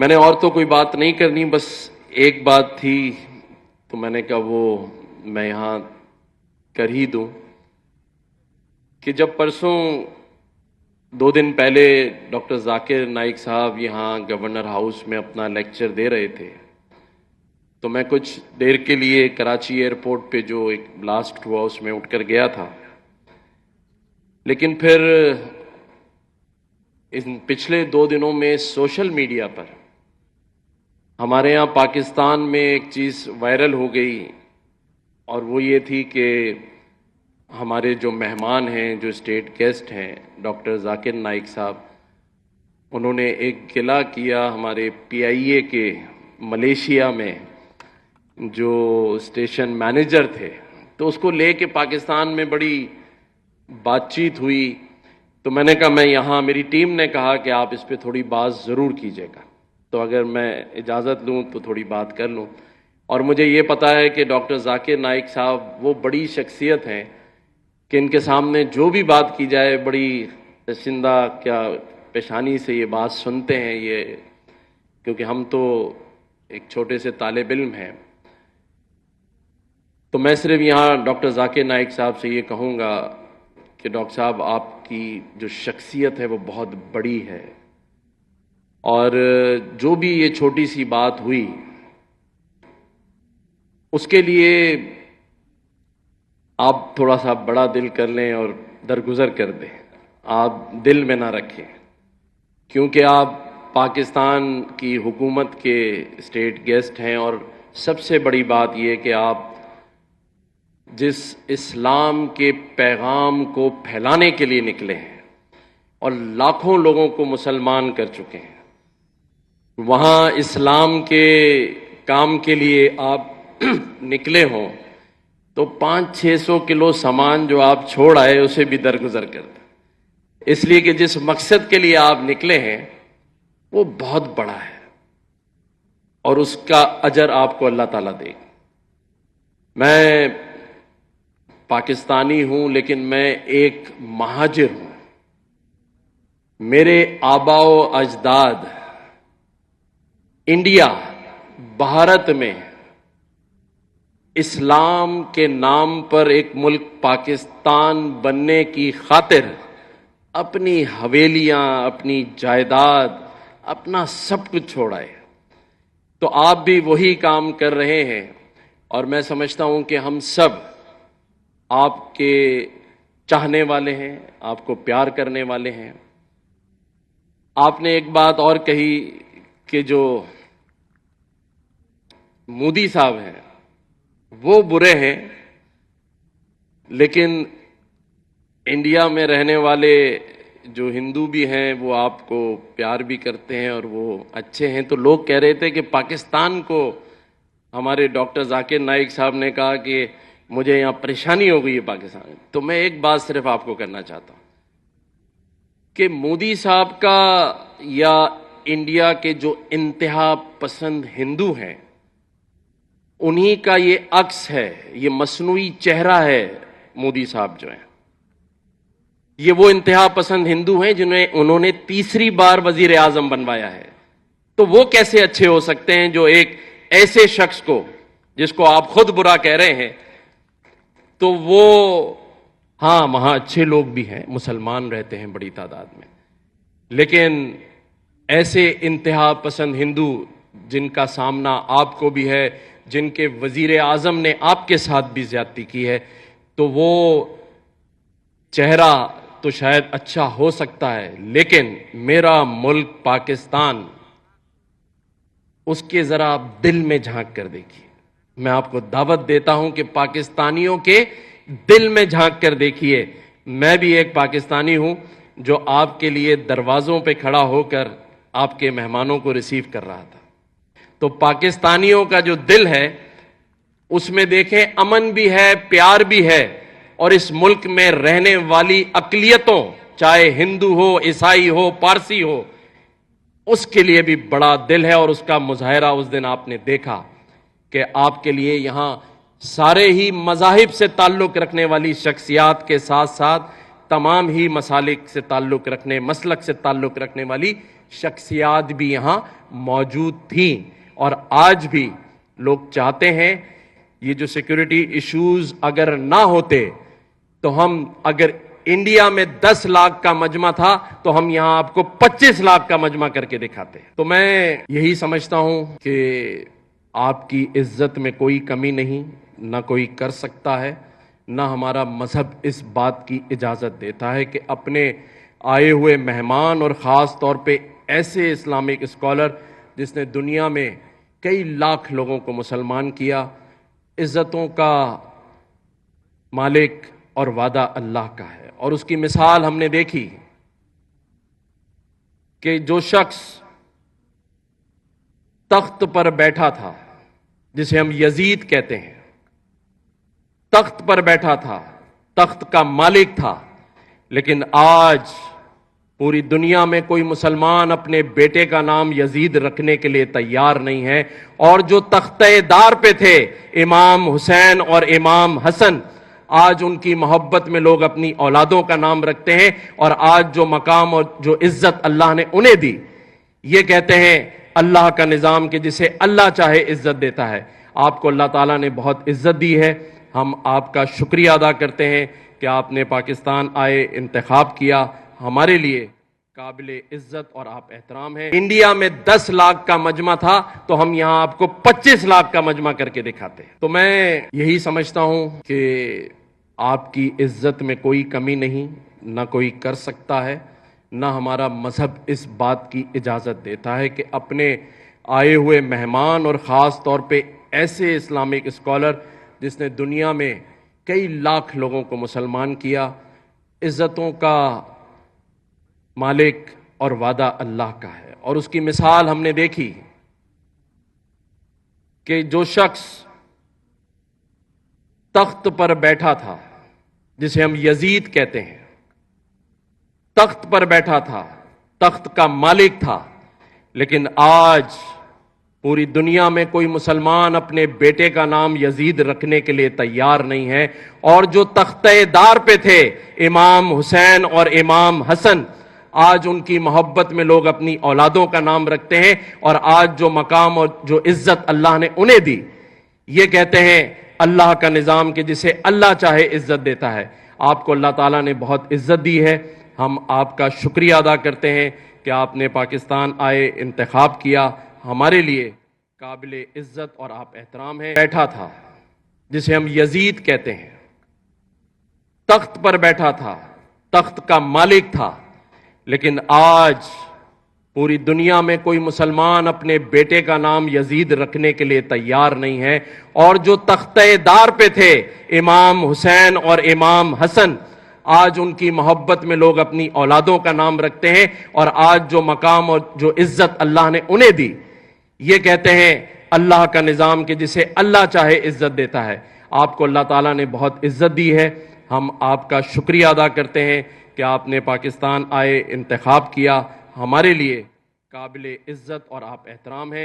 میں نے اور تو کوئی بات نہیں کرنی، بس ایک بات تھی تو میں نے کہا وہ میں یہاں کر ہی دوں کہ جب پرسوں 2 دن پہلے ڈاکٹر ذاکر نائک صاحب یہاں گورنر ہاؤس میں اپنا لیکچر دے رہے تھے تو میں کچھ دیر کے لیے کراچی ایئرپورٹ پہ جو ایک بلاسٹ ہوا اس میں اٹھ کر گیا تھا، لیکن پھر ان پچھلے 2 دنوں میں سوشل میڈیا پر ہمارے یہاں پاکستان میں ایک چیز وائرل ہو گئی، اور وہ یہ تھی کہ ہمارے جو مہمان ہیں، جو اسٹیٹ گیسٹ ہیں، ڈاکٹر ذاکر نائک صاحب، انہوں نے ایک گلہ کیا ہمارے PIA کے ملیشیا میں جو اسٹیشن مینیجر تھے، تو اس کو لے کے پاکستان میں بڑی بات چیت ہوئی۔ تو میں نے کہا میں یہاں، میری ٹیم نے کہا کہ آپ اس پہ تھوڑی بات ضرور کیجیے گا، تو اگر میں اجازت لوں تو تھوڑی بات کر لوں۔ اور مجھے یہ پتا ہے کہ ڈاکٹر ذاکر نائک صاحب وہ بڑی شخصیت ہیں کہ ان کے سامنے جو بھی بات کی جائے بڑی پسندہ کیا پیشانی سے یہ بات سنتے ہیں، یہ کیونکہ ہم تو ایک چھوٹے سے طالب علم ہیں۔ تو میں صرف یہاں ڈاکٹر ذاکر نائک صاحب سے یہ کہوں گا کہ ڈاکٹر صاحب آپ کی جو شخصیت ہے وہ بہت بڑی ہے، اور جو بھی یہ چھوٹی سی بات ہوئی اس کے لیے آپ تھوڑا سا بڑا دل کر لیں اور درگزر کر دیں، آپ دل میں نہ رکھیں، کیونکہ آپ پاکستان کی حکومت کے اسٹیٹ گیسٹ ہیں، اور سب سے بڑی بات یہ کہ آپ جس اسلام کے پیغام کو پھیلانے کے لیے نکلے ہیں اور لاکھوں لوگوں کو مسلمان کر چکے ہیں، وہاں اسلام کے کام کے لیے آپ نکلے ہوں تو 500-600 کلو سامان جو آپ چھوڑ آئے اسے بھی درگزر کر دیں، اس لیے کہ جس مقصد کے لیے آپ نکلے ہیں وہ بہت بڑا ہے، اور اس کا اجر آپ کو اللہ تعالیٰ دے گا۔ میں پاکستانی ہوں لیکن میں ایک مہاجر ہوں، میرے آباء و اجداد انڈیا، بھارت میں اسلام کے نام پر ایک ملک پاکستان بننے کی خاطر اپنی حویلیاں، اپنی جائیداد، اپنا سب کچھ چھوڑائے، تو آپ بھی وہی کام کر رہے ہیں، اور میں سمجھتا ہوں کہ ہم سب آپ کے چاہنے والے ہیں، آپ کو پیار کرنے والے ہیں۔ آپ نے ایک بات اور کہی کہ جو مودی صاحب ہیں وہ برے ہیں، لیکن انڈیا میں رہنے والے جو ہندو بھی ہیں وہ آپ کو پیار بھی کرتے ہیں اور وہ اچھے ہیں۔ تو لوگ کہہ رہے تھے کہ پاکستان کو، ہمارے ڈاکٹر ذاکر نائک صاحب نے کہا کہ مجھے یہاں پریشانی ہو گئی ہے پاکستان میں۔ تو میں ایک بات صرف آپ کو کرنا چاہتا ہوں کہ مودی صاحب کا یا انڈیا کے جو انتہا پسند ہندو ہیں انہی کا یہ عکس ہے، یہ مصنوعی چہرہ ہے۔ مودی صاحب جو ہیں یہ وہ انتہا پسند ہندو ہیں جنہیں انہوں نے تیسری بار وزیر اعظم بنوایا ہے، تو وہ کیسے اچھے ہو سکتے ہیں جو ایک ایسے شخص کو، جس کو آپ خود برا کہہ رہے ہیں، تو وہ ہاں وہاں اچھے لوگ بھی ہیں، مسلمان رہتے ہیں بڑی تعداد میں، لیکن ایسے انتہا پسند ہندو جن کا سامنا آپ کو بھی ہے، جن کے وزیر اعظم نے آپ کے ساتھ بھی زیادتی کی ہے، تو وہ چہرہ تو شاید اچھا ہو سکتا ہے، لیکن میرا ملک پاکستان، اس کے ذرا آپ دل میں جھانک کر دیکھیے۔ میں آپ کو دعوت دیتا ہوں کہ پاکستانیوں کے دل میں جھانک کر دیکھیے۔ میں بھی ایک پاکستانی ہوں جو آپ کے لیے دروازوں پہ کھڑا ہو کر آپ کے مہمانوں کو ریسیو کر رہا تھا۔ تو پاکستانیوں کا جو دل ہے اس میں دیکھیں امن بھی ہے، پیار بھی ہے، اور اس ملک میں رہنے والی اقلیتوں، چاہے ہندو ہو، عیسائی ہو، پارسی ہو، اس کے لیے بھی بڑا دل ہے، اور اس کا مظاہرہ اس دن آپ نے دیکھا کہ آپ کے لیے یہاں سارے ہی مذاہب سے تعلق رکھنے والی شخصیات کے ساتھ ساتھ تمام ہی مسالک سے تعلق رکھنے، مسلک سے تعلق رکھنے والی شخصیات بھی یہاں موجود تھیں اور آج بھی لوگ چاہتے ہیں یہ جو سیکیورٹی ایشوز اگر نہ ہوتے تو ہم اگر انڈیا میں 10 لاکھ کا مجمع تھا تو ہم یہاں آپ کو 25 لاکھ کا مجمع کر کے دکھاتے. تو میں یہی سمجھتا ہوں کہ آپ کی عزت میں کوئی کمی نہیں، نہ کوئی کر سکتا ہے، نہ ہمارا مذہب اس بات کی اجازت دیتا ہے کہ اپنے آئے ہوئے مہمان اور خاص طور پہ ایسے اسلامک اسکالر جس نے دنیا میں کئی لاکھ لوگوں کو مسلمان کیا. عزتوں کا مالک اور وعدہ اللہ کا ہے، اور اس کی مثال ہم نے دیکھی کہ جو شخص تخت پر بیٹھا تھا جسے ہم یزید کہتے ہیں، تخت پر بیٹھا تھا، تخت کا مالک تھا، لیکن آج پوری دنیا میں کوئی مسلمان اپنے بیٹے کا نام یزید رکھنے کے لیے تیار نہیں ہے. اور جو تختہ دار پہ تھے امام حسین اور امام حسن، آج ان کی محبت میں لوگ اپنی اولادوں کا نام رکھتے ہیں، اور آج جو مقام اور جو عزت اللہ نے انہیں دی، یہ کہتے ہیں اللہ کا نظام کہ جسے اللہ چاہے عزت دیتا ہے. آپ کو اللہ تعالیٰ نے بہت عزت دی ہے. ہم آپ کا شکریہ ادا کرتے ہیں کہ آپ نے پاکستان آئے، انتخاب کیا. ہمارے لیے قابل عزت اور آپ احترام ہیں. انڈیا میں 10 لاکھ کا مجمع تھا تو ہم یہاں آپ کو 25 لاکھ کا مجمع کر کے دکھاتے ہیں. تو میں یہی سمجھتا ہوں کہ آپ کی عزت میں کوئی کمی نہیں، نہ کوئی کر سکتا ہے، نہ ہمارا مذہب اس بات کی اجازت دیتا ہے کہ اپنے آئے ہوئے مہمان اور خاص طور پہ ایسے اسلامک اسکالر جس نے دنیا میں کئی لاکھ لوگوں کو مسلمان کیا. عزتوں کا مالک اور وعدہ اللہ کا ہے، اور اس کی مثال ہم نے دیکھی کہ جو شخص تخت پر بیٹھا تھا جسے ہم یزید کہتے ہیں، تخت پر بیٹھا تھا، تخت کا مالک تھا، لیکن آج پوری دنیا میں کوئی مسلمان اپنے بیٹے کا نام یزید رکھنے کے لیے تیار نہیں ہے. اور جو تختہ دار پہ تھے امام حسین اور امام حسن، آج ان کی محبت میں لوگ اپنی اولادوں کا نام رکھتے ہیں، اور آج جو مقام اور جو عزت اللہ نے انہیں دی، یہ کہتے ہیں اللہ کا نظام کہ جسے اللہ چاہے عزت دیتا ہے. آپ کو اللہ تعالیٰ نے بہت عزت دی ہے. ہم آپ کا شکریہ ادا کرتے ہیں کہ آپ نے پاکستان آئے، انتخاب کیا. ہمارے لیے قابل عزت اور آپ احترام ہیں. بیٹھا تھا جسے ہم یزید کہتے ہیں، تخت پر بیٹھا تھا، تخت کا مالک تھا، لیکن آج پوری دنیا میں کوئی مسلمان اپنے بیٹے کا نام یزید رکھنے کے لیے تیار نہیں ہے. اور جو تختہ دار پہ تھے امام حسین اور امام حسن، آج ان کی محبت میں لوگ اپنی اولادوں کا نام رکھتے ہیں، اور آج جو مقام اور جو عزت اللہ نے انہیں دی، یہ کہتے ہیں اللہ کا نظام کہ جسے اللہ چاہے عزت دیتا ہے. آپ کو اللہ تعالیٰ نے بہت عزت دی ہے. ہم آپ کا شکریہ ادا کرتے ہیں کہ آپ نے پاکستان آئے، انتخاب کیا. ہمارے لیے قابل عزت اور آپ احترام ہیں.